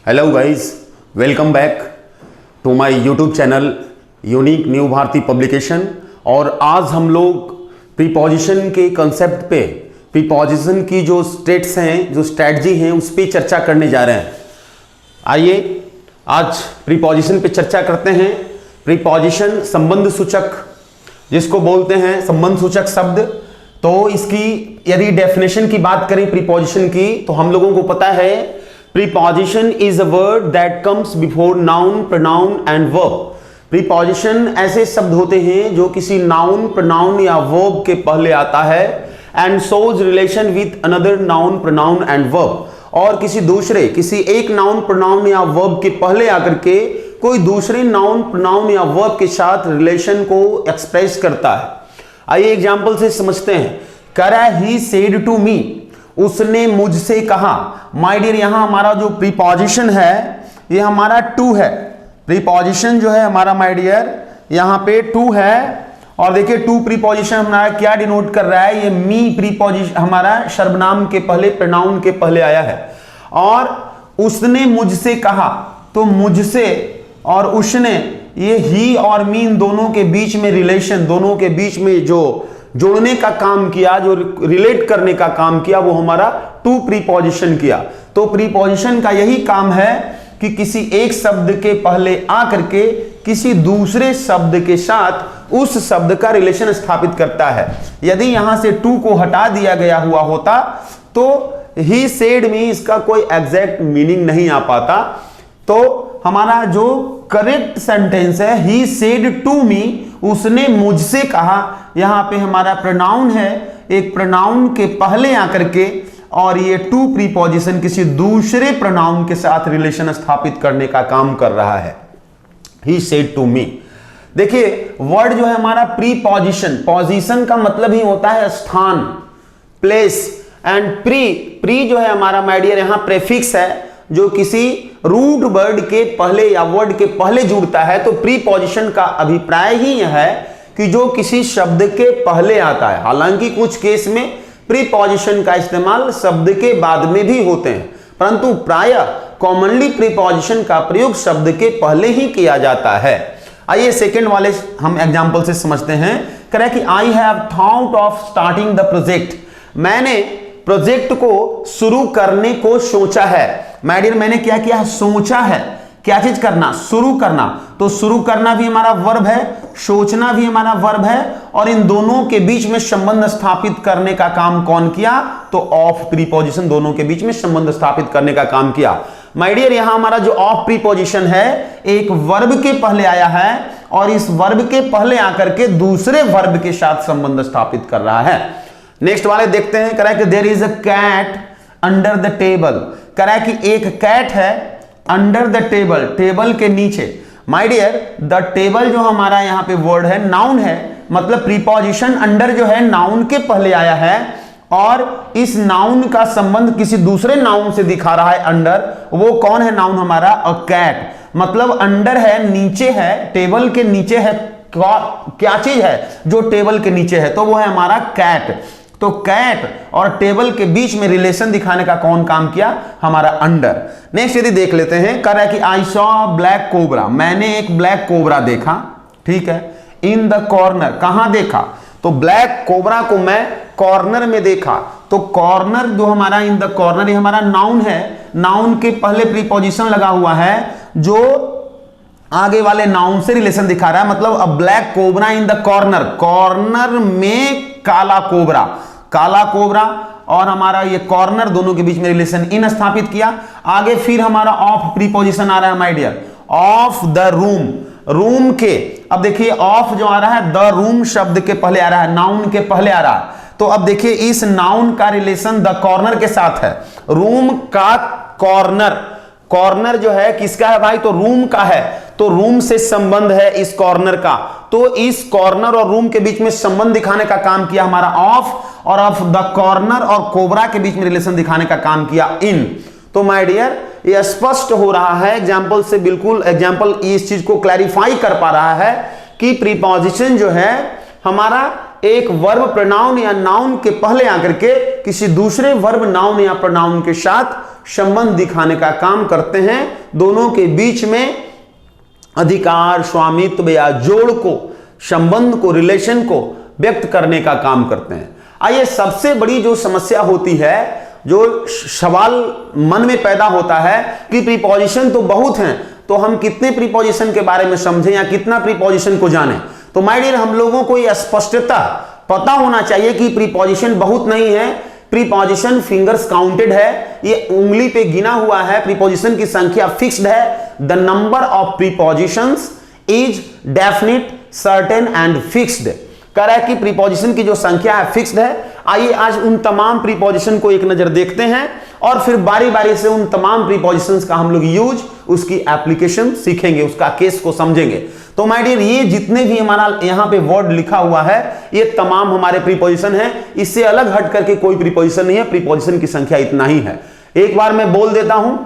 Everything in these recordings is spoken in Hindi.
Hello guys, welcome back to my YouTube channel unique new Bharati publication. और आज हम लोग प्रीपोजिशन के कंसेप्ट पे, प्रीपोजिशन की जो स्टेट्स हैं, जो स्ट्रैटेजी हैं, उस पर चर्चा करने जा रहे हैं। आइए आज प्रीपोजिशन पे चर्चा करते हैं। प्रीपोजिशन संबंध सूचक, जिसको बोलते हैं संबंध सूचक शब्द। तो इसकी यदि डेफिनेशन की बात करें प्रीपोजिशन की, तो हम लोगों को पता है preposition is a word that comes before noun, pronoun and verb. Preposition ऐसे शब्द होते हैं जो किसी नाउन, प्रोनाउन या वर्ब के पहले आता है and shows relation with another noun, pronoun and verb. और किसी एक नाउन, प्रोनाउन या वर्ब के पहले आकर के कोई दूसरे नाउन, प्रोनाउन या वर्ब के साथ रिलेशन को एक्सप्रेस करता है। आइए एग्जांपल से समझते हैं। करा ही सेड टू मी, उसने मुझसे कहा। माय डियर, यहां हमारा जो प्रीपोजिशन है ये हमारा टू है। प्रीपोजिशन जो है हमारा माय डियर यहां पे टू है। और देखिए टू प्रीपोजिशन हमारा क्या डिनोट कर रहा है, ये मी प्रीपोजिशन हमारा सर्वनाम के पहले, प्रोनाउन के पहले आया है। और उसने मुझसे कहा, तो मुझसे और उसने, ये ही और मी, इन दोनों के बीच में रिलेशन, दोनों के बीच में जो जोड़ने का काम किया, जो रिलेट करने का काम किया, वो हमारा टू प्रीपोजिशन किया। तो प्रीपोजिशन का यही काम है कि किसी एक शब्द के पहले आकर के किसी दूसरे शब्द के साथ उस शब्द का रिलेशन स्थापित करता है। यदि यहां से टू को हटा दिया गया हुआ होता तो ही सेड मी, इसका कोई एग्जैक्ट मीनिंग नहीं आ पाता। तो हमारा जो करेक्ट सेंटेंस है, ही सेड टू मी, उसने मुझसे कहा। यहां पे हमारा प्रोनाउन है, एक प्रोनाउन के पहले आकर के, और ये टू प्रीपोजिशन किसी दूसरे प्रोनाउन के साथ रिलेशन स्थापित करने का काम कर रहा है। He said to me. देखिए वर्ड जो है हमारा प्रीपोजिशन, पोजीशन का मतलब ही होता है स्थान, प्लेस। एंड प्री जो है हमारा माय डियर यहां प्रेफिक्स है, जो किसी रूट वर्ड के पहले या वर्ड के पहले जुड़ता है। तो प्रीपोजिशन का अभिप्राय ही यह है कि जो किसी शब्द के पहले आता है। हालांकि कुछ केस में प्रीपोजिशन का इस्तेमाल शब्द के बाद में भी होते हैं, परंतु प्रायः कॉमनली प्रीपोजिशन का प्रयोग शब्द के पहले ही किया जाता है। आइए सेकंड वाले हम एग्जांपल से समझते हैं। कह रहा है कि I have thought of starting the project, मैंने प्रोजेक्ट को शुरू करने को सोचा है। माय डियर, मैंने क्या किया है, सोचा है। क्या चीज करना, शुरू करना। तो शुरू करना भी हमारा वर्ब है, सोचना भी हमारा वर्ब है, और इन दोनों के बीच में संबंध स्थापित करने का काम कौन किया, तो ऑफ प्रीपोजिशन दोनों के बीच में संबंध स्थापित करने का काम किया। माय डियर, यहां हमारा जो ऑफ प्रीपोजिशन है एक वर्ब के पहले आया है और इस वर्ब के पहले आकर के दूसरे वर्ब के साथ संबंध स्थापित कर रहा है। नेक्स्ट वाले देखते हैं। कह रहा है कि there is a cat under the table. कह रहा है कि एक कैट है अंडर द टेबल, टेबल के नीचे। माय डियर, द टेबल जो हमारा यहां पे वर्ड है, नाउन है, मतलब प्रीपोजिशन अंडर जो है नाउन के पहले आया है और इस नाउन का संबंध किसी दूसरे नाउन से दिखा रहा है अंडर। वो कौन है नाउन हमारा, अ कैट। मतलब अंडर है, नीचे है, टेबल के नीचे है। क्या चीज है जो टेबल के नीचे है, तो वो है हमारा कैट। तो कैट और टेबल के बीच में रिलेशन दिखाने का कौन काम किया, हमारा अंडर। नेक्स्ट यदि देख लेते हैं। कह रहा है कि आई सॉ ब्लैक कोबरा, मैंने एक ब्लैक कोबरा देखा। ठीक है। इन द कॉर्नर, कहां देखा, तो ब्लैक कोबरा को मैं कॉर्नर में देखा। तो कॉर्नर जो हमारा, इन द कॉर्नर, ये हमारा नाउन है। नाउन के पहले प्रीपोजिशन लगा हुआ है जो आगे वाले नाउन से रिलेशन दिखा रहा है। मतलब अ black cobra in the corner, corner में काला कोबरा, काला कोबरा और हमारा ये कॉर्नर, दोनों के बीच में रिलेशन इन स्थापित किया। आगे फिर हमारा ऑफ प्रीपोजिशन आ रहा है my dear, of the room, room के। अब देखिए ऑफ जो आ रहा है द रूम शब्द के पहले आ रहा है, नाउन के पहले आ रहा है। तो अब देखिए इस नाउन का रिलेशन द कॉर्नर के साथ है। रूम का कॉर्नर, कॉर्नर जो है किसका है भाई, तो रूम का है। तो रूम से संबंध है इस कॉर्नर का। तो इस कॉर्नर और रूम के बीच में संबंध दिखाने का काम किया हमारा ऑफ, और ऑफ द कॉर्नर और कोबरा के बीच में रिलेशन दिखाने का काम किया इन। तो माय डियर, ये स्पष्ट हो रहा है एग्जाम्पल से, बिल्कुल एग्जाम्पल इस चीज को क्लैरिफाई कर पा रहा है कि प्रीपोजिशन जो है हमारा एक वर्ब, प्रोनाउन या नाउन के पहले आकर के किसी दूसरे वर्ब, नाउन या प्रोनाउन के साथ संबंध दिखाने का काम करते हैं। दोनों के बीच में अधिकार, स्वामित्व या जोड़ को, संबंध को, रिलेशन को व्यक्त करने का काम करते हैं। आइए, सबसे बड़ी जो समस्या होती है, जो सवाल मन में पैदा होता है कि प्रीपोजिशन तो बहुत हैं, तो हम कितने प्रीपोजिशन के बारे में समझें या कितना प्रीपोजिशन को जानें। तो माय डियर, हम लोगों को यह स्पष्टता पता होना चाहिए कि प्रीपोजिशन बहुत नहीं है। प्रीपोजिशन फिंगर्स काउंटेड है, ये उंगली पे गिना हुआ है। प्रीपोजिशन की संख्या फिक्स्ड है। The number of prepositions is definite, certain and fixed. कह रहा है कि प्रीपोजिशन की जो संख्या है फिक्स्ड है। आइए आज उन तमाम प्रीपोजिशन को एक नजर देखते हैं और फिर बारी बारी से उन तमाम प्रीपोजिशंस का हम लोग यूज, उसकी एप्लीकेशन सीखेंगे, उसका केस को समझेंगे। तो माय डियर, ये जितने भी हमारा यहां पे वर्ड लिखा हुआ है, ये तमाम हमारे प्रीपोजिशन है। इससे अलग हट करके कोई प्रीपोजिशन नहीं है। प्रीपोजिशन की संख्या इतना ही है। एक बार मैं बोल देता हूं,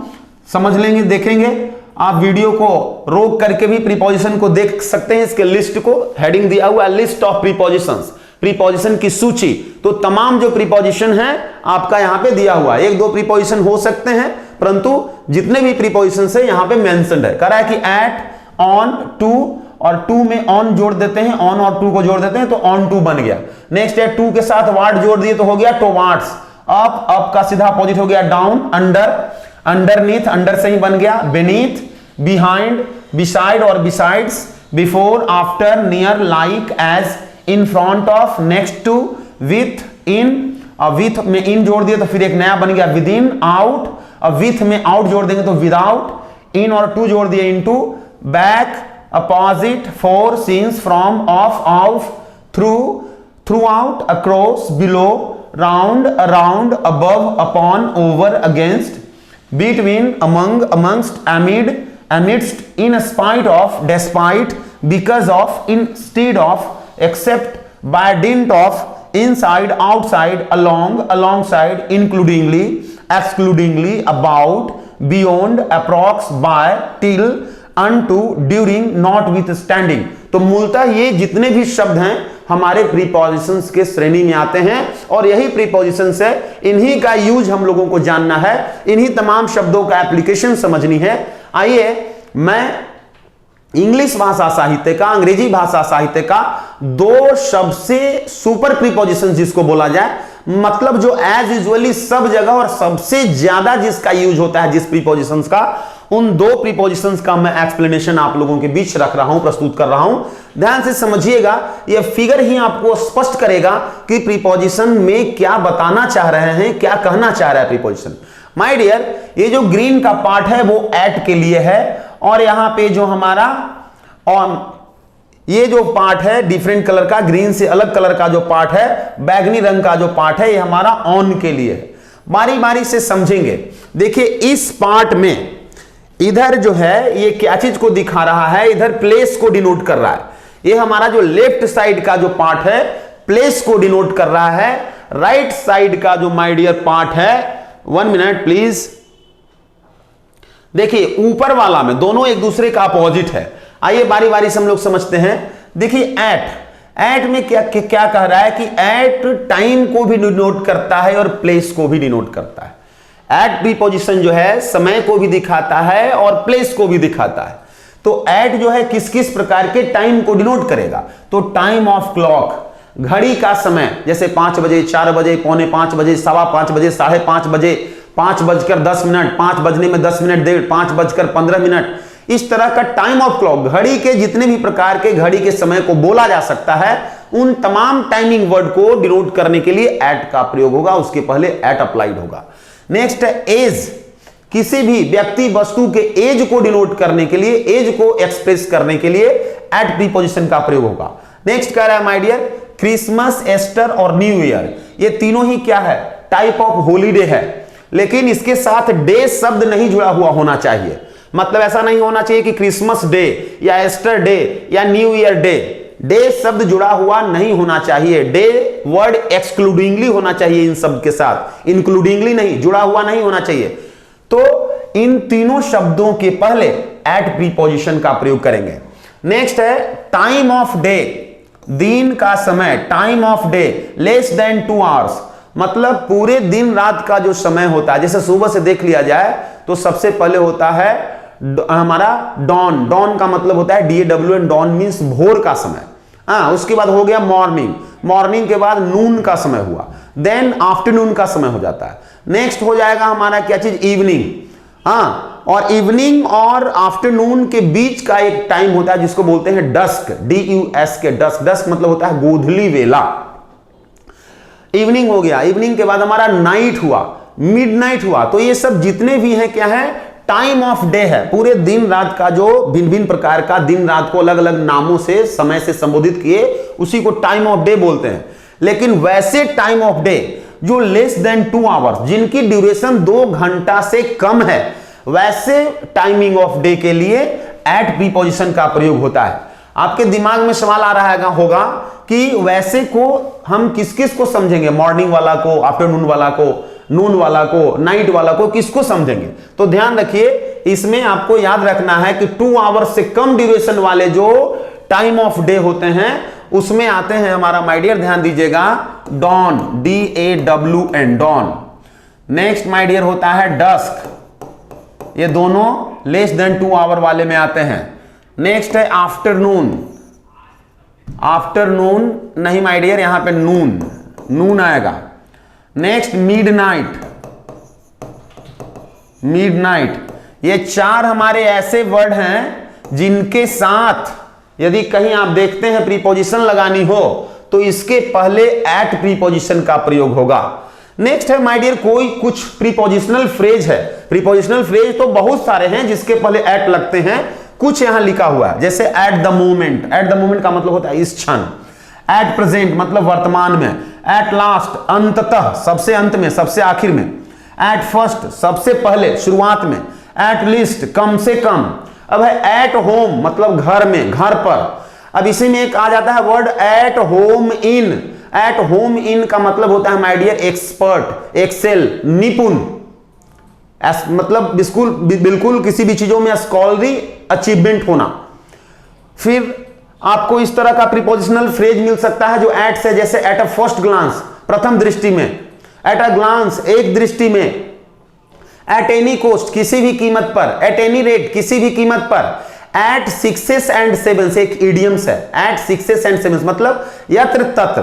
समझ लेंगे, देखेंगे। आप वीडियो को रोक करके भी प्रीपोजिशन को देख सकते हैं। इसके लिस्ट को हेडिंग दिया हुआ है, लिस्ट ऑफ प्रीपोजिशंस, प्रीपोजिशन की सूची। तो तमाम जो प्रीपोजिशन है आपका यहां पे दिया हुआ है। एक दो प्रीपोजिशन हो सकते हैं, परंतु जितने भी प्रीपोजिशन है यहां पे मेंशन्ड है। कह रहा है कि एट, ऑन, टू, और टू में ऑन जोड़ देते हैं, ऑन और टू को जोड़ देते हैं तो ऑन टू बन गया। नेक्स्ट है टू के साथ वार्ड जोड़ दिए तो हो गया टुवार्ड्स। अप, अप का सीधा अपोजिट हो गया डाउन। अंडर, अंडरनीथ, अंडर से ही बन गया बीनीथ। बिहाइंड, बिसाइड और besides. Before, after, near, like, as, in front of, next to, with, in. With में इन जोड़ दिया तो फिर एक नया बन गया विद इन। आउट, अब विथ में आउट जोड़ देंगे तो विदाउट। इन और टू जोड़ दिए into. Back, opposite, for, since, from, of, of, through, through out, across, below, round, around, above, upon, over, against, between, among, amongst, amid, amidst, in spite of, despite, because of, instead of, except, by dint of, inside, outside, along, alongside, includingly, excludingly, about, beyond, approx, by, till, unto, during, notwithstanding। तो मूलतः ये जितने भी शब्द हैं हमारे प्रीपोजिशंस के श्रेणी में आते हैं और यही प्रीपोजिशंस है। इन्हीं का यूज हम लोगों को जानना है, इन्हीं तमाम शब्दों का एप्लीकेशन समझनी है। आइए, मैं इंग्लिश भाषा साहित्य का, अंग्रेजी भाषा साहित्य का दो सबसे सुपर प्रीपोजिशंस जिसको बोला जाए, मतलब जो एज यूजुअली सब जगह और सबसे ज्यादा जिसका यूज होता है जिस प्रीपोजिशंस का, उन दो प्रीपोजिशंस का मैं एक्सप्लेनेशन आप लोगों के बीच रख रहा हूं, प्रस्तुत कर रहा हूं। ध्यान से समझिएगा, यह फिगर ही आपको स्पष्ट करेगा कि प्रीपोजिशन में क्या बताना चाह रहे हैं, क्या कहना चाह रहा है प्रीपोजिशन। माय डियर, ये जो ग्रीन का पार्ट है वो एट के लिए है और यहां पे जो हमारा ऑन, ये जो पार्ट है डिफरेंट कलर का, ग्रीन से अलग कलर का जो पार्ट है, बैगनी रंग का जो पार्ट है, ये हमारा ऑन के लिए है। बारी बारी से समझेंगे। देखिए, इस पार्ट में इधर जो है ये क्या चीज को दिखा रहा है, इधर प्लेस को डिनोट कर रहा है। ये हमारा जो लेफ्ट साइड का जो पार्ट है प्लेस को डिनोट कर रहा है। राइट साइड का जो माय डियर पार्ट है, 1 मिनट प्लीज, देखिए ऊपर वाला में दोनों एक दूसरे का अपोजिट है। आइए बारी बारी से हम लोग समझते हैं। देखिए एट, एट में क्या क्या कह रहा है कि एट टाइम को भी डिनोट करता है और प्लेस को भी डिनोट करता है। एट प्रीपोजिशन जो है समय को भी दिखाता है और प्लेस को भी दिखाता है। तो एट जो है किस किस प्रकार के टाइम को डिनोट करेगा, तो टाइम ऑफ क्लॉक, घड़ी का समय, जैसे 5 बजे, 4 बजे, पौने 5 बजे, 5:15 बजे, 5:30 बजे, 5:10, 5 बजने में 10 मिनट देर, 5:15, इस तरह का टाइम ऑफ क्लॉक, घड़ी के जितने भी प्रकार के घड़ी के समय को बोला जा सकता है, उन तमाम टाइमिंग वर्ड को डिनोट करने के लिए एट का प्रयोग होगा, उसके पहले एट अप्लाइड होगा। नेक्स्ट है एज, किसी भी व्यक्ति वस्तु के एज को डिनोट करने के लिए, एज को एक्सप्रेस करने के लिए एट प्रीपोजिशन का प्रयोग होगा। नेक्स्ट कह रहा है माय डियर, क्रिसमस, ईस्टर और न्यू ईयर, ये तीनों ही क्या है, टाइप ऑफ हॉलीडे है, लेकिन इसके साथ डे शब्द नहीं जुड़ा हुआ होना चाहिए। मतलब ऐसा नहीं होना चाहिए कि क्रिसमस डे या ईस्टर डे या न्यू ईयर डे, डे शब्द जुड़ा हुआ नहीं होना चाहिए। डे वर्ड एक्सक्लूडिंगली होना चाहिए इन शब्द के साथ, इंक्लूडिंगली नहीं, जुड़ा हुआ नहीं होना चाहिए। तो इन तीनों शब्दों के पहले एट प्रीपोजिशन का प्रयोग करेंगे। नेक्स्ट है टाइम ऑफ डे, दिन का समय, time of day less than 2 hours, मतलब पूरे दिन रात का जो समय होता है, जैसे सुबह से देख लिया जाए तो सबसे पहले होता है हमारा डॉन। डॉन का मतलब होता है DAWN, डॉन मीन्स भोर का समय। उसके बाद हो गया मॉर्निंग, मॉर्निंग के बाद नून का समय हुआ, देन आफ्टरनून का समय हो जाता है। नेक्स्ट हो जाएगा हमारा क्या चीज, इवनिंग। और इवनिंग और आफ्टरनून के बीच का एक टाइम होता है जिसको बोलते हैं डस्क, DUSK, डस्क। डस्क मतलब होता है गोधूली वेला। इवनिंग हो गया, इवनिंग के बाद हमारा नाइट हुआ, मिडनाइट हुआ। तो ये सब जितने भी हैं क्या है, टाइम ऑफ डे है। पूरे दिन रात का जो भिन्न भिन्न प्रकार का दिन रात को अलग अलग नामों से समय से संबोधित किए, उसी को टाइम ऑफ डे बोलते हैं। लेकिन वैसे टाइम ऑफ डे जो लेस देन 2 आवर्स, जिनकी ड्यूरेशन 2 घंटा से कम है, वैसे टाइमिंग ऑफ डे के लिए एट प्रीपोजिशन का प्रयोग होता है। आपके दिमाग में सवाल आ रहा होगा कि वैसे को हम किस किस को समझेंगे, मॉर्निंग वाला को, आफ्टरनून वाला को, नून वाला को, नाइट वाला को, किसको समझेंगे? तो ध्यान रखिए, इसमें आपको याद रखना है कि 2 आवर्स से कम ड्यूरेशन वाले जो टाइम ऑफ डे होते हैं उसमें आते हैं हमारा, माय डियर ध्यान दीजिएगा, dawn, DAWN, dawn. Next my dear होता है डस्क, ये दोनों लेस देन 2 आवर वाले में आते हैं। नेक्स्ट है आफ्टरनून, आफ्टरनून नहीं माय डियर, यहां पे नून, नून आएगा। Next midnight, midnight. ये 4 हमारे ऐसे वर्ड हैं जिनके साथ यदि कहीं आप देखते हैं प्रीपोजिशन लगानी हो तो इसके पहले एट प्रीपोजिशन का प्रयोग होगा। नेक्स्ट है माय डियर कोई कुछ प्रीपोजिशनल फ्रेज है। प्रीपोजिशनल फ्रेज तो बहुत सारे हैं जिसके पहले एट लगते हैं, कुछ यहां लिखा हुआ है, जैसे at the moment. At the moment का मतलब होता है इस क्षण। एट प्रेजेंट मतलब वर्तमान में। एट लास्ट अंततः, सबसे अंत में, सबसे आखिर में। एट फर्स्ट सबसे पहले, शुरुआत में। एट लीस्ट कम से कम। अब है एट होम मतलब घर में, घर पर। अब इसी में एक आ जाता है word at home in. At home in का मतलब होता है माय डियर एक्सपर्ट, एक्सेल, निपुण, मतलब बिल्कुल किसी भी चीजों में स्कॉलरी अचीवमेंट होना। फिर आपको इस तरह का प्रीपोजिशनल फ्रेज मिल सकता है जो एट से, जैसे एट अ फर्स्ट ग्लांस, प्रथम दृष्टि में। एट अ ग्लांस एक दृष्टि में। एट एनी कॉस्ट किसी भी कीमत पर। एट एनी रेट किसी भी कीमत पर। एट 6 and 7 एक इडियम्स है। एट 6 and 7 मतलब यत्र तत्र,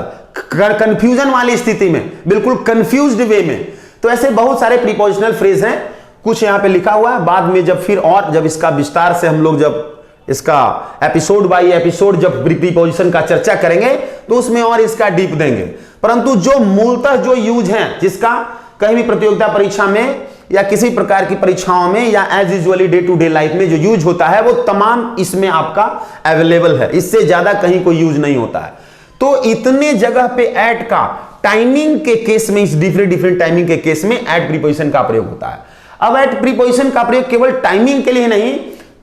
कंफ्यूजन वाली स्थिति में, बिल्कुल कंफ्यूज्ड वे में। तो ऐसे बहुत सारे प्रीपोजिशनल फ्रेज हैं, कुछ यहां पे लिखा हुआ है। बाद में जब फिर और जब इसका विस्तार से हम लोग जब इसका एपिसोड बाय एपिसोड जब प्रीपोजिशन का चर्चा करेंगे तो उसमें और इसका डीप देंगे। परंतु जो मूलतः जो यूज है, जिसका कहीं भी प्रतियोगिता परीक्षा में या किसी प्रकार की परीक्षाओं में या as usually day to day life में जो यूज होता है वो तमाम इसमें आपका अवेलेबल है। इससे ज्यादा कहीं कोई यूज नहीं होता है। तो इतने जगह पे एट का टाइमिंग के केस में, इस डिफरेंट टाइमिंग के केस में एट प्रीपोजिशन का प्रयोग होता है। अब एट प्रीपोजिशन का प्रयोग केवल टाइमिंग के लिए नहीं,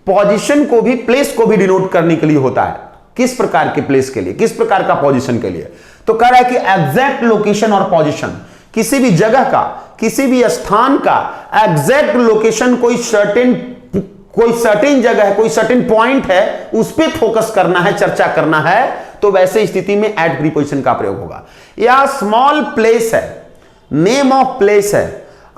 पोजीशन को भी, प्लेस को भी डिनोट करने के लिए होता है। किस प्रकार के प्लेस के लिए, किस प्रकार का पोजीशन के लिए? तो कह रहा है कि एग्जैक्ट लोकेशन और पोजीशन, किसी भी जगह का, किसी भी स्थान का एग्जैक्ट लोकेशन, कोई सर्टेन जगह है, कोई सर्टेन पॉइंट है, उस पर फोकस करना है, चर्चा करना है, तो वैसे स्थिति में एट प्रीपोजिशन का प्रयोग होगा। या स्मॉल प्लेस है, नेम ऑफ प्लेस है।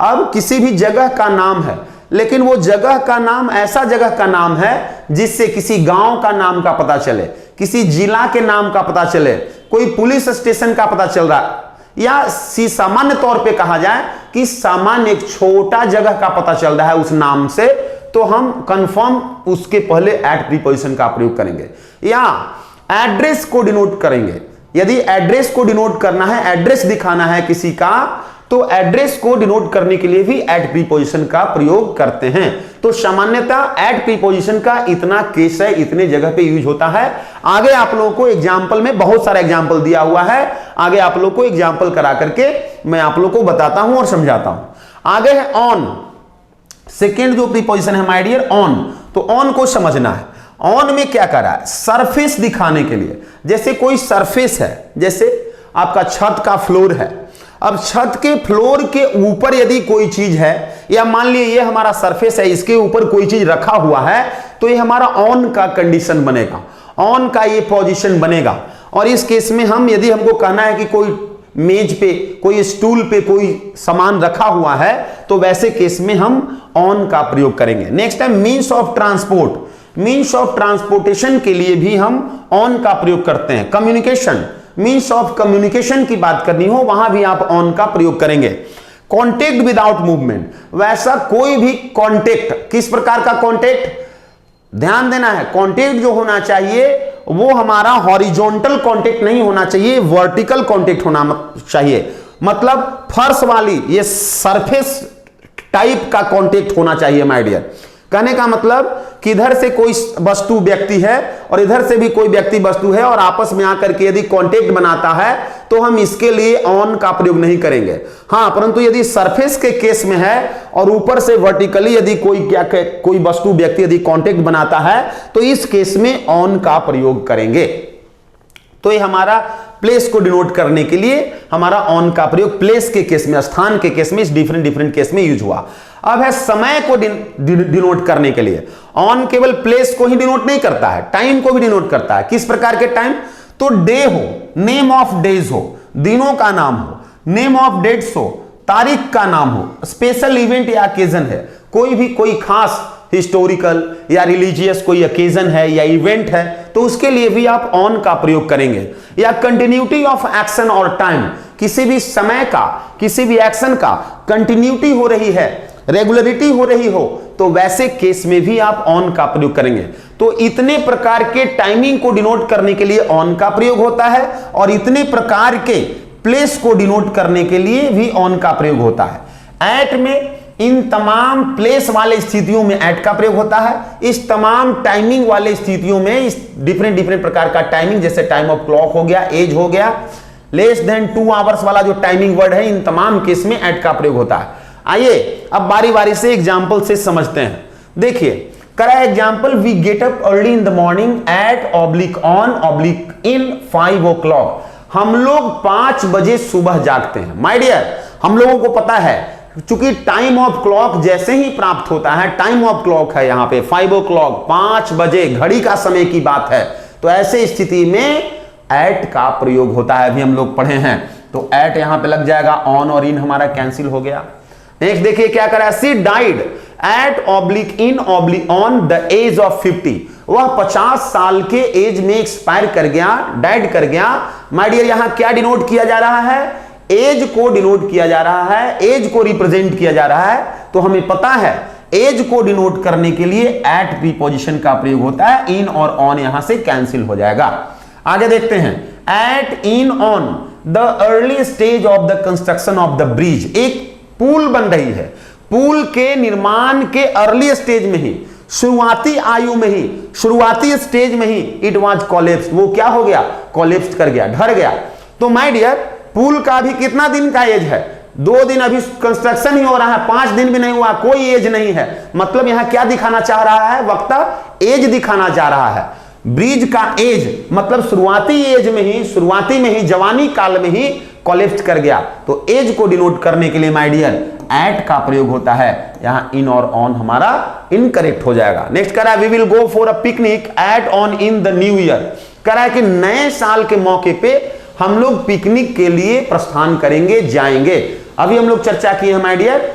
अब किसी भी जगह का नाम है, लेकिन वो जगह का नाम ऐसा जगह का नाम है जिससे किसी गांव का नाम का पता चले, किसी जिला के नाम का पता चले, कोई पुलिस स्टेशन का पता चल रहा है, या सामान्य तौर पे कहा जाए कि सामान्य एक छोटा जगह का पता चल रहा है उस नाम से, तो हम कंफर्म उसके पहले एट प्रीपोजिशन का प्रयोग करेंगे। या एड्रेस को डिनोट करेंगे। यदि एड्रेस को डिनोट करना है, एड्रेस दिखाना है किसी का, तो एड्रेस को डिनोट करने के लिए भी एट प्रीपोजिशन का प्रयोग करते हैं। तो सामान्यतः एट प्रीपोजिशन का इतना केस है, इतने जगह पे यूज होता है। आगे आप लोगों को एग्जाम्पल में बहुत सारा एग्जाम्पल दिया हुआ है, आगे आप लोग को एग्जाम्पल करा करके मैं आप लोग को बताता हूं और समझाता हूं। आगे है ऑन। सेकेंड जो प्रीपोजिशन है माय डियर, ऑन। तो ऑन को समझना है। ऑन में क्या कर रहा है? सरफेस दिखाने के लिए। जैसे कोई सरफेस है, जैसे आपका छत का फ्लोर है। अब छत के फ्लोर के ऊपर यदि कोई चीज है, या मान लीजिए ये हमारा सरफेस है, इसके ऊपर कोई चीज रखा हुआ है, तो ये हमारा ऑन का कंडीशन बनेगा, ऑन का ये पोजीशन बनेगा। और इस केस में हम, यदि हमको कहना है कि कोई मेज पे, कोई स्टूल पे कोई सामान रखा हुआ है, तो वैसे केस में हम ऑन का प्रयोग करेंगे। नेक्स्ट है means of transport. Means of transportation के लिए भी हम ऑन का प्रयोग करते हैं। कम्युनिकेशन, मीन्स ऑफ कम्युनिकेशन की बात करनी हो, वहां भी आप ऑन का प्रयोग करेंगे। कॉन्टेक्ट विदाउट मूवमेंट, वैसा कोई भी कॉन्टेक्ट, किस प्रकार का कॉन्टेक्ट, ध्यान देना है, कॉन्टेक्ट जो होना चाहिए वो हमारा हॉरिजॉन्टल कॉन्टेक्ट नहीं होना चाहिए, वर्टिकल कॉन्टेक्ट होना चाहिए। मतलब फर्श वाली, ये सरफेस टाइप का कॉन्टेक्ट होना चाहिए माय डियर। कहने का मतलब कि इधर से कोई वस्तु व्यक्ति है और इधर से भी कोई व्यक्ति वस्तु है और आपस में आकर के यदि कांटेक्ट बनाता है तो हम इसके लिए ऑन का प्रयोग नहीं करेंगे। हां, परंतु यदि सरफेस के केस में है और ऊपर से वर्टिकली यदि कोई वस्तु व्यक्ति यदि कांटेक्ट बनाता है तो इस केस में ऑन का प्रयोग करेंगे। तो ये हमारा प्लेस को डिनोट करने के लिए हमारा ऑन का प्रयोग प्लेस के केस में, स्थान के केस में, इस डिफरेंट केस में यूज हुआ। अब है समय को डिनोट करने के लिए ऑन केवल प्लेस को ही डिनोट नहीं करता है, टाइम को भी डिनोट करता है। किस प्रकार के टाइम, तो डे हो, नेम ऑफ डेज हो, दिनों का नाम हो, नेम ऑफ डेट्स हो, तारीख का नाम हो, स्पेशल इवेंट या ओकेजन है, कोई खास हिस्टोरिकल या रिलीजियस कोई ओकेजन है या इवेंट है तो उसके लिए भी आप ऑन का प्रयोग करेंगे। या कंटिन्यूटी ऑफ एक्शन और टाइम, किसी भी समय का, किसी भी एक्शन का कंटिन्यूटी हो रही है, रेगुलरिटी हो रही हो, तो वैसे केस में भी आप ऑन का प्रयोग करेंगे। तो इतने प्रकार के टाइमिंग को डिनोट करने के लिए ऑन का प्रयोग होता है और इतने प्रकार के प्लेस को डिनोट करने के लिए भी ऑन का प्रयोग होता है। एट में इन तमाम प्लेस वाले स्थितियों में एट का प्रयोग होता है, इस तमाम टाइमिंग वाले स्थितियों में इस डिफरेंट प्रकार का टाइमिंग, जैसे टाइम ऑफ क्लॉक हो गया, एज हो गया, लेस देन 2 आवर्स वाला जो टाइमिंग वर्ड है, इन तमाम केस में एट का प्रयोग होता है। आइए अब बारी बारी से एग्जाम्पल से समझते हैं। देखिए, करा example, we get up early in the morning at oblique on oblique in 5 o'clock। हम लोग 5 बजे सुबह जागते हैं। माय डियर, हम लोगों को पता है चूंकि टाइम ऑफ क्लॉक जैसे ही प्राप्त होता है, टाइम ऑफ क्लॉक है यहां पे 5 o'clock, 5 बजे घड़ी का समय की बात है, तो ऐसे स्थिति में एट का प्रयोग होता है। अभी हम लोग पढ़े हैं, तो एट यहां पे लग जाएगा, ऑन और इन हमारा कैंसिल हो गया। नेक्स्ट देखिए क्या करा, she died at oblique in oblique on the age of 50। वह 50 साल के एज में एक्सपायर कर गया, डाइड कर गया। माय डियर, यहां क्या डिनोट किया जा रहा है, एज को डिनोट किया जा रहा है, एज को रिप्रेजेंट किया जा रहा है। तो हमें पता है एज को डिनोट करने के लिए एट प्रीपोजिशन का प्रयोग होता है, इन और ऑन यहां से कैंसिल हो जाएगा। आगे देखते हैं, at in on the early stage of the construction of the bridge. एक पुल बन रही है, पुल के निर्माण के अर्ली स्टेज में ही, शुरुआती आयु में ही, शुरुआती स्टेज में ही इट वाज कोलैप्स्ड। वो क्या हो गया, कोलैप्स्ड कर गया, ढर गया। तो माय डियर, पुल का भी कितना दिन का एज है, 2 दिन अभी कंस्ट्रक्शन ही हो रहा है, 5 दिन भी नहीं हुआ, कोई एज नहीं है। मतलब यहां क्या दिखाना चाह रहा है, वक्ता एज दिखाना चाह रहा है। ब्रिज का एज मतलब शुरुआती एज में ही, शुरुआती में ही, जवानी काल में ही कोलैप्स कर गया। तो एज को डिनोट करने के लिए माय डियर एट का प्रयोग होता है। यहां इन और ऑन हमारा इनकरेक्ट हो जाएगा। नेक्स्ट कह रहा है, we will go for a picnic at on in the new year. कह रहा है कि नए साल के मौके पे हम लोग पिकनिक के लिए प्रस्थान करेंगे, जाएंगे। अभी हम लोग चर्चा की है माय डियर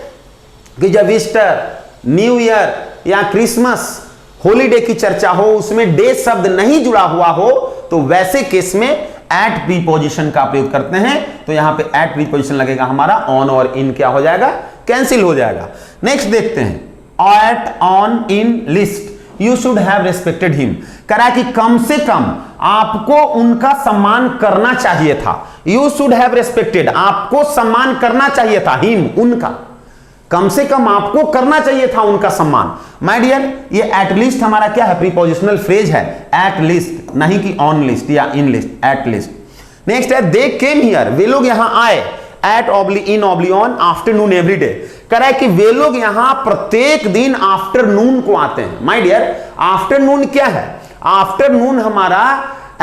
कि जब ईस्टर, न्यू ईयर या क्रिसमस हॉलीडे की चर्चा हो, उसमें डे शब्द नहीं जुड़ा हुआ हो, तो वैसे केस में एट प्रीपोजिशन का प्रयोग करते हैं। तो यहां पे एट प्रीपोजिशन लगेगा हमारा, ऑन और इन क्या हो जाएगा, कैंसिल हो जाएगा। नेक्स्ट देखते हैं, at on in list you should have respected him. कह रहा है कि कम से कम आपको उनका सम्मान करना चाहिए था। यू शुड हैव रिस्पेक्टेड, आपको सम्मान करना चाहिए था, हिम उनका, कम से कम आपको करना चाहिए था उनका सम्मान। माय डियर, ये एट लीस्ट हमारा क्या है, प्रीपोजिशनल फ्रेज है, एट लीस्ट, नहीं कि ऑन लिस्ट या in list, at least. Next है, दे केम हियर, वे लोग यहां आए, at oblique in oblique on afternoon every day. कह रहा है कि वे लोग यहां प्रत्येक दिन आफ्टरनून को आते हैं। माय डियर, आफ्टरनून क्या है, आफ्टरनून हमारा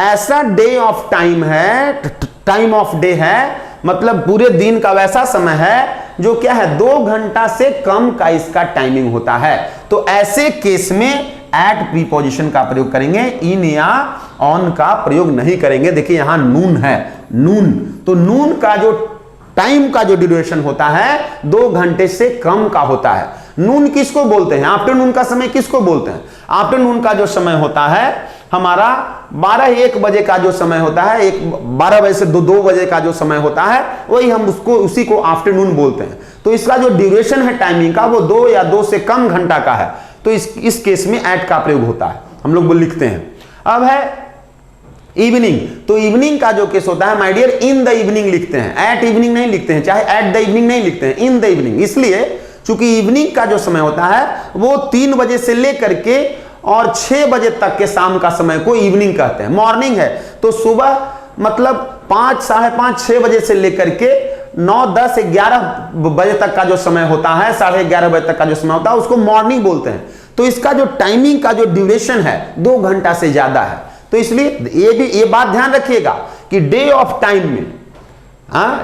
ऐसा डे ऑफ टाइम है, टाइम ऑफ डे है, मतलब पूरे दिन का वैसा समय है जो क्या है, 2 घंटा से कम का इसका टाइमिंग होता है। तो ऐसे केस में एट प्रीपोजिशन का प्रयोग करेंगे, इन या ऑन का प्रयोग नहीं करेंगे। देखिए यहां नून है, नून, तो नून का जो टाइम का जो ड्यूरेशन होता है 2 घंटे से कम का होता है। नून किसको बोलते हैं? आफ्टरनून का समय किसको बोलते हैं? आफ्टरनून का जो समय होता है हमारा 12-1 बजे का जो समय होता है, 12 बजे से 2 बजे का जो समय होता है, वही हम उसी को आफ्टरनून बोलते हैं। तो इसका जो ड्यूरेशन है टाइमिंग का वो 2 या 2 से कम घंटा का है, तो इस केस में एट का प्रयोग होता है, हम लोग वो लिखते हैं। अब है इवनिंग, तो इवनिंग का जो केस होता है my dear in the evening लिखते हैं, एट इवनिंग नहीं लिखते हैं, चाहे एट द इवनिंग नहीं लिखते हैं, इन द इवनिंग। इसलिए चूंकि इवनिंग का जो समय होता है वो 3 बजे से लेकर के और 6 बजे तक के शाम का समय को इवनिंग कहते हैं। मॉर्निंग है तो सुबह मतलब 5, 5:30, 6 बजे से लेकर के 9, 10, 11 बजे तक का जो समय होता है, 11:30 बजे तक का जो समय होता है उसको मॉर्निंग बोलते हैं। तो इसका जो टाइमिंग का जो ड्यूरेशन है 2 घंटा से ज्यादा है। तो इसलिए ये बात ध्यान रखिएगा कि डे ऑफ टाइम में,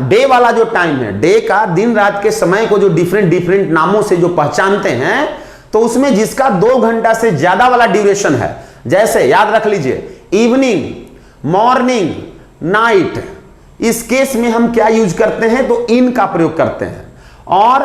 डे वाला जो टाइम है, डे का दिन रात के समय को जो डिफरेंट नामों से जो पहचानते हैं, तो उसमें जिसका 2 घंटा से ज्यादा वाला ड्यूरेशन है, जैसे याद रख लीजिए इवनिंग, मॉर्निंग, नाइट, इस केस में हम क्या यूज करते हैं? तो इन का प्रयोग करते हैं। और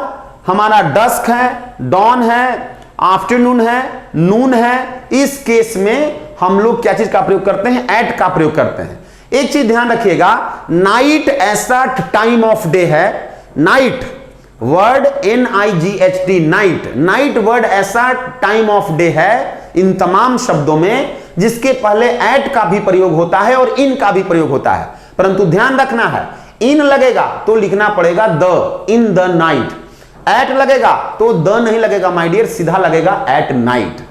हमारा डस्क है, डॉन है, आफ्टरनून है, नून है, इस केस में हम लोग क्या चीज का प्रयोग करते हैं? एट का प्रयोग करते हैं। एक चीज ध्यान रखिएगा, नाइट ऐसा टाइम ऑफ डे है, night word NIGHT, night, night word ऐसा टाइम ऑफ डे है इन तमाम शब्दों में जिसके पहले एट का भी प्रयोग होता है और इन का भी प्रयोग होता है। परंतु ध्यान रखना है, इन लगेगा तो लिखना पड़ेगा the, in the night. At लगेगा तो द नहीं लगेगा माय डियर, सीधा लगेगा एट नाइट।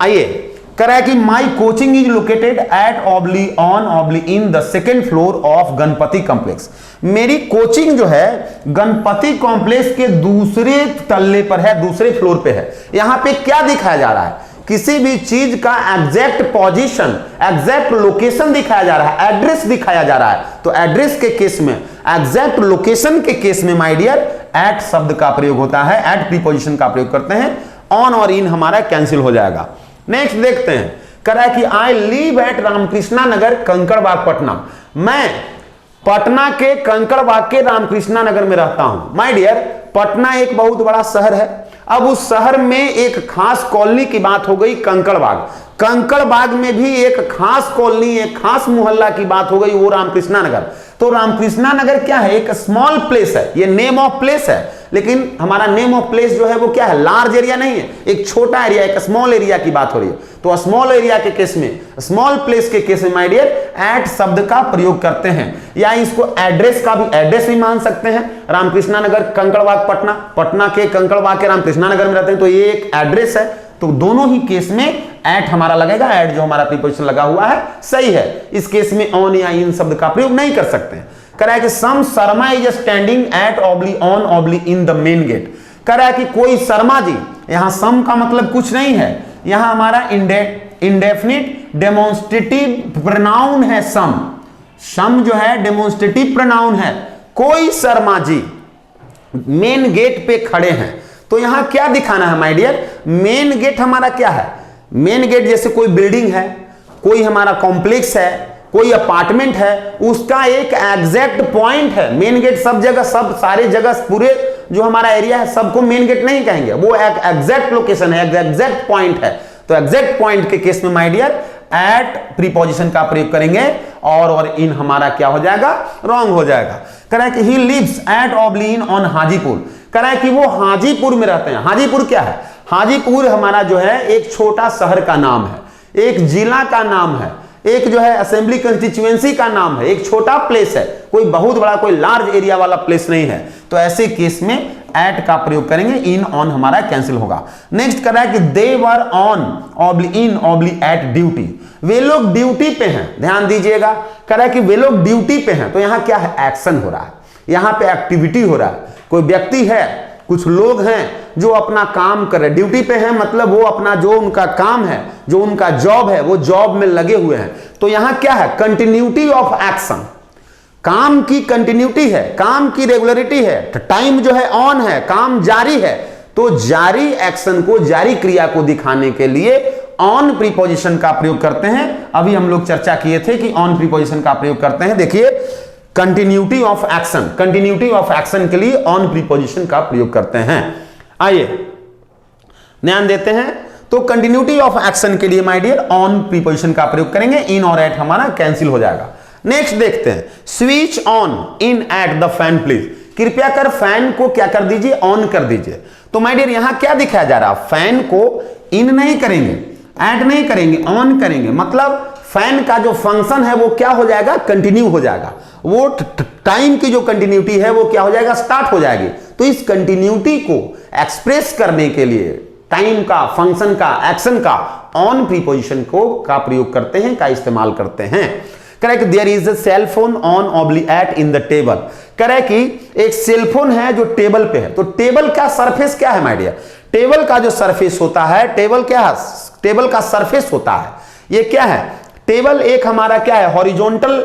आइए कह रहा है कि my coaching is located at on in the 2nd floor of Ganpati complex. मेरी कोचिंग जो है गणपति कॉम्प्लेक्स के दूसरे तल्ले पर है, दूसरे फ्लोर पे है। यहां पे क्या दिखाया जा रहा है? किसी भी चीज का एग्जैक्ट पोजीशन, एग्जैक्ट लोकेशन दिखाया जा रहा है, एड्रेस दिखाया जा रहा है। तो एड्रेस के केस में, एग्जैक्ट लोकेशन के केस में माय डियर एट शब्द का प्रयोग होता है, एट प्रीपोजिशन का प्रयोग करते हैं। ऑन और इन हमारा कैंसिल हो जाएगा। नेक्स्ट देखते हैं, कह रहा है कि आई लिव एट रामकृष्णा नगर, कंकड़बाग, पटना। मैं पटना के कंकड़बाग के रामकृष्णा नगर में रहता हूं। माय डियर पटना एक बहुत बड़ा शहर है। अब उस शहर में एक खास कॉलोनी की बात हो गई, कंकड़बाग। कंकड़बाग में भी एक खास कॉलोनी, एक खास मोहल्ला की बात हो गई, वो रामकृष्णा नगर। तो रामकृष्णा नगर क्या है? एक स्मॉल प्लेस है, ये नेम ऑफ प्लेस है, लेकिन हमारा नेम ऑफ प्लेस जो है वो क्या है? लार्ज एरिया नहीं है, एक छोटा एरिया, एक स्मॉल एरिया की बात हो रही है। तो स्मॉल एरिया के केस में, स्मॉल प्लेस के केस में माय डियर एट शब्द का प्रयोग करते हैं, या इसको एड्रेस का भी, एड्रेस भी मान सकते हैं। रामकृष्णा नगर, कंकड़बाग, पटना, पटना के कंकड़बाग के रामकृष्णा नगर में रहते हैं, तो ये एक एड्रेस है। तो दोनों ही केस में एट हमारा लगेगा, एट जो हमारा प्रीपोजिशन लगा हुआ है सही है। इस केस में ऑन या इन शब्द का प्रयोग नहीं कर सकते हैं। कह रहा है कि Sam Sharma is standing at on in the main gate. कह रहा है कि कोई शर्मा जी, यहां सम का मतलब कुछ नहीं है, यहां हमारा इंडेफिनिट डेमोन्स्ट्रेटिव प्रोनाउन है सम। सम जो है डेमोन्स्ट्रेटिव प्रोनाउन है। कोई शर्मा जी मेन गेट पे खड़े हैं, तो यहां क्या दिखाना है माय डियर? मेन गेट हमारा क्या है? मेन गेट जैसे कोई बिल्डिंग है, कोई हमारा कॉम्प्लेक्स है, कोई अपार्टमेंट है, उसका एक एग्जैक्ट पॉइंट है। मेन गेट सब जगह, सब सारे जगह, पूरे जो हमारा एरिया है सबको मेन गेट नहीं कहेंगे, वो एक एग्जैक्ट लोकेशन है, एग्जैक्ट पॉइंट है। तो एग्जैक्ट पॉइंट के केस में माय डियर एट प्रीपोजिशन का प्रयोग करेंगे, और इन हमारा क्या हो जाएगा? रॉन्ग हो जाएगा। कह रहा है कि ही लिव्स एट ऑब्लिन ऑन हाजीपुर। कह रहा है कि वो हाजीपुर में रहते हैं। हाजीपुर क्या है? हाजीपुर हमारा जो है एक छोटा शहर का नाम है, एक जिला का नाम है, एक जो है असेंबली कंस्टिट्यूएंसी का नाम है, एक छोटा प्लेस है, कोई बहुत बड़ा, कोई लार्ज एरिया वाला प्लेस नहीं है। तो ऐसे केस में एट का प्रयोग करेंगे, इन ऑन हमारा कैंसिल होगा। नेक्स्ट कर रहा है कि they were on in at duty. वे लोग ड्यूटी पे हैं, ध्यान दीजिएगा। कह रहा है कि वे लोग ड्यूटी पे हैं, तो यहां क्या है? एक्शन हो रहा है, यहां पे एक्टिविटी हो रहा है। कोई व्यक्ति है, कुछ लोग हैं जो अपना काम कर रहे हैं, ड्यूटी पे हैं, मतलब वो अपना जो उनका काम है, जो उनका जॉब है, वो जॉब में लगे हुए हैं। तो यहां क्या है? कंटिन्यूटी ऑफ एक्शन, काम की कंटिन्यूटी है, काम की रेगुलरिटी है, टाइम जो है ऑन है, काम जारी है। तो जारी एक्शन को, जारी क्रिया को दिखाने के लिए ऑन प्रीपोजिशन का प्रयोग करते हैं। अभी हम लोग चर्चा किए थे कि ऑन प्रीपोजिशन का प्रयोग करते हैं। देखिए continuity of action, continuity of action के लिए ऑन प्रीपोजिशन का प्रयोग करते हैं। आइए ध्यान देते हैं। तो कंटिन्यूटी ऑफ एक्शन के लिए माय डियर ऑन प्रीपोजिशन का प्रयोग करेंगे। इन और एट हमारा कैंसिल हो जाएगा। नेक्स्ट देखते हैं, switch on in at the fan please. कृपया कर फैन को क्या कर दीजिए, ऑन कर दीजिए। तो माय डियर यहां क्या दिखाया जा रहा है, फैन को इन नहीं करेंगे, ऐड नहीं करेंगे, ऑन करेंगे। मतलब फैन का जो फंक्शन है वो क्या हो जाएगा, कंटिन्यू हो जाएगा। वो टाइम की जो कंटिन्यूटी है वो क्या हो जाएगा, स्टार्ट हो जाएगी। तो इस कंटिन्यूटी को एक्सप्रेस करने के लिए टाइम का, फंक्शन का, एक्शन का ऑन प्रीपोजिशन को का प्रयोग करते हैं, का इस्तेमाल करते हैं। Correct, there is a cell phone on oblique at in the table. Correct कि एक सेल फोन है जो टेबल पे है। तो टेबल का सरफेस क्या है माय डियर, टेबल का जो सरफेस होता है, टेबल क्या है, टेबल का सरफेस होता है। ये क्या है, टेबल एक हमारा क्या है, हॉरिजॉन्टल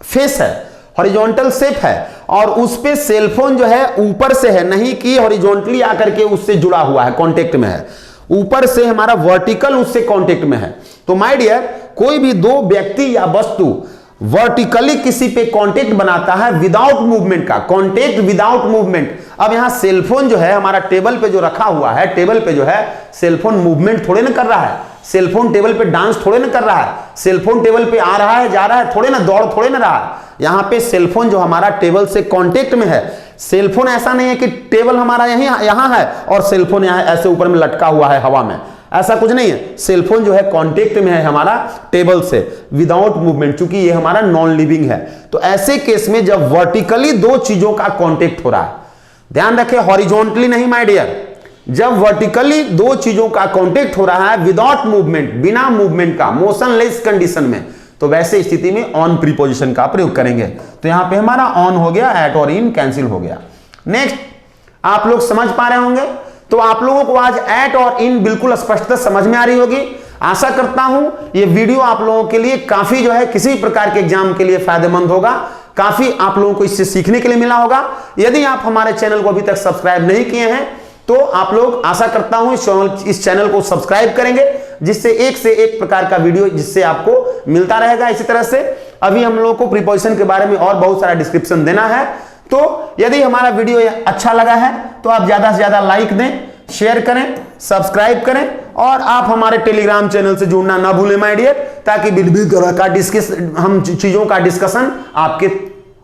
फेस है, हॉरिजॉन्टल शेप है, और उस पे सेलफोन जो है ऊपर से है, नहीं कि हॉरिजॉन्टली आकर के उससे जुड़ा हुआ है, कांटेक्ट में है। ऊपर से हमारा वर्टिकल उससे कांटेक्ट में है। तो माय डियर कोई भी दो व्यक्ति या वस्तु वर्टिकली किसी पे कांटेक्ट बनाता है विदाउट मूवमेंट का, कांटेक्ट विदाउट मूवमेंट। अब यहां सेलफोन जो है हमारा टेबल पे जो रखा हुआ है, टेबल पे जो है सेलफोन मूवमेंट थोड़े ना कर रहा है, सेलफोन टेबल पे डांस थोड़े ना कर रहा है, सेलफोन टेबल पे आ रहा है, जा रहा है, थोड़े ना दौड़ थोड़े ना रहा है। यहां पे सेलफोन जो हमारा टेबल से कांटेक्ट में है, सेलफोन ऐसा नहीं है कि टेबल हमारा यहां है और सेलफोन यहां ऐसे ऊपर में लटका हुआ है हवा में, ऐसा कुछ नहीं है। सेलफोन जो है कांटेक्ट में है हमारा टेबल से विदाउट मूवमेंट, क्योंकि ये हमारा नॉन लिविंग है। तो ऐसे केस में जब वर्टिकली दो चीजों का कांटेक्ट हो रहा है, ध्यान रखें हॉरिजॉन्टली नहीं माय डियर, जब वर्टिकली दो चीजों का कांटेक्ट हो रहा है विदाउट मूवमेंट, बिना मूवमेंट का, मोशनलेस कंडीशन में, तो वैसे स्थिति में ऑन प्रीपोजिशन का प्रयोग करेंगे। तो यहां पे हमारा ऑन हो गया, एट और इन कैंसिल हो गया। नेक्स्ट आप लोग समझ पा रहे होंगे। तो आप लोगों को आज एट और इन बिल्कुल स्पष्टता समझ में आ रही होगी। आशा करता हूं ये वीडियो आप लोगों के लिए काफी जो है किसी प्रकार के एग्जाम के लिए फायदेमंद होगा, काफी आप लोगों को इससे सीखने के लिए मिला होगा। यदि आप हमारे चैनल को अभी तक सब्सक्राइब नहीं किए हैं तो आप लोग, आशा करता हूं इस चैनल को सब्सक्राइब करेंगे, जिससे एक से एक प्रकार का वीडियो जिससे आपको मिलता रहेगा। इसी तरह से अभी हम लोगों को प्रीपोजिशन के बारे में और बहुत सारा डिस्क्रिप्शन देना है। तो यदि हमारा वीडियो अच्छा लगा है तो आप ज्यादा से ज्यादा लाइक दें, शेयर करें, सब्सक्राइब करें, और आप हमारे टेलीग्राम चैनल से जुड़ना ना भूलें माय डियर, ताकि भिन्न तरह का हम चीजों का डिस्कशन आपके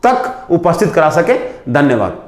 तक उपस्थित करा सके। धन्यवाद।